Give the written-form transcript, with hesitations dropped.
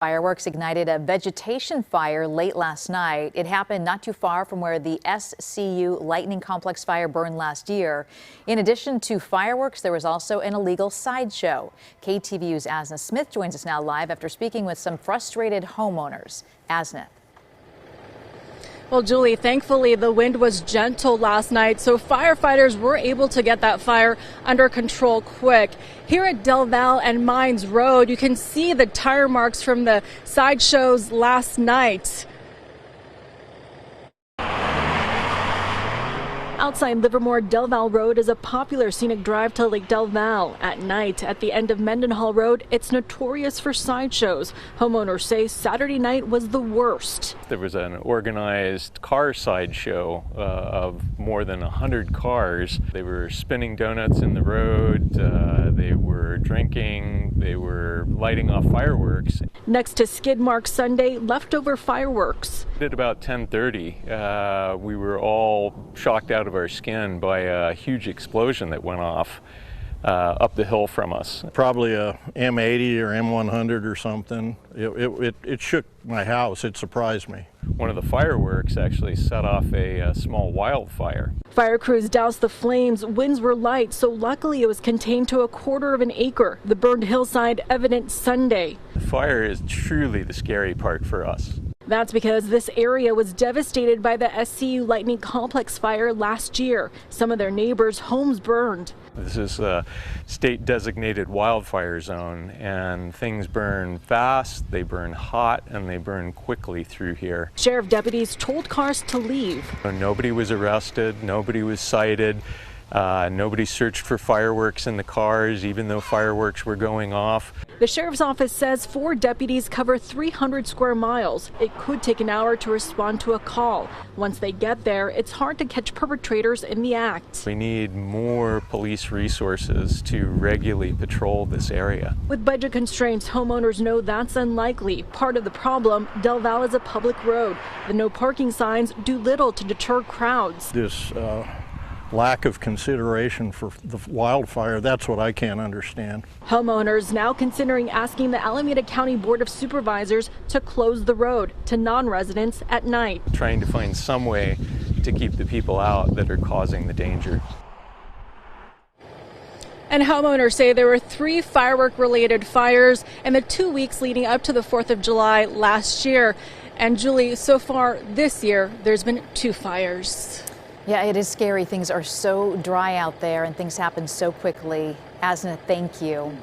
Fireworks ignited a vegetation fire late last night. It happened not too far from where the SCU Lightning Complex Fire burned last year. In addition to fireworks, there was also an illegal sideshow. KTVU's Asna Smith joins us now live after speaking with some frustrated homeowners. Asna. Well, Julie, thankfully the wind was gentle last night, so firefighters were able to get that fire under control quick. Here at Del Val and Mines Road, you can see the tire marks from the sideshows last night. Outside Livermore, Del Val Road is a popular scenic drive to Lake Del Val. At night, at the end of Mendenhall Road, it's notorious for sideshows. Homeowners say Saturday night was the worst. There was an organized car sideshow of more than 100 cars. They were spinning donuts in the road, they were drinking, they were lighting off fireworks. Next to skid mark Sunday, leftover fireworks. At about 10:30, we were all shocked out of our skin by a huge explosion that went off up the hill from us. Probably a M80 or M100 or something. It shook my house. It surprised me. One of the fireworks actually set off a small wildfire. Fire crews doused the flames. Winds were light, so luckily it was contained to 1/4 of an acre. The burned hillside evident Sunday. The fire is truly the scary part for us. That's because this area was devastated by the SCU Lightning Complex Fire last year. Some of their neighbors' homes burned. This is a state designated wildfire zone, and things burn fast, they burn hot, and they burn quickly through here. Sheriff deputies told cars to leave. Nobody was arrested, nobody was cited. Nobody searched for fireworks in the cars, even though fireworks were going off. The sheriff's office says 4 deputies cover 300 square miles. It could take an hour to respond to a call. Once they get there, it's hard to catch perpetrators in the act. We need more police resources to regularly patrol this area. With budget constraints, homeowners know that's unlikely. Part of the problem, Del Val is a public road. The no parking signs do little to deter crowds. This lack of consideration for the wildfire, that's what I can't understand. Homeowners now considering asking the Alameda County Board of Supervisors to close the road to non-residents at night. Trying to find some way to keep the people out that are causing the danger. And homeowners say there were 3 firework-related fires in the 2 weeks leading up to the 4th of July last year. And Julie, so far this year, there's been 2 fires. Yeah, it is scary. Things are so dry out there and things happen so quickly. Asna, thank you.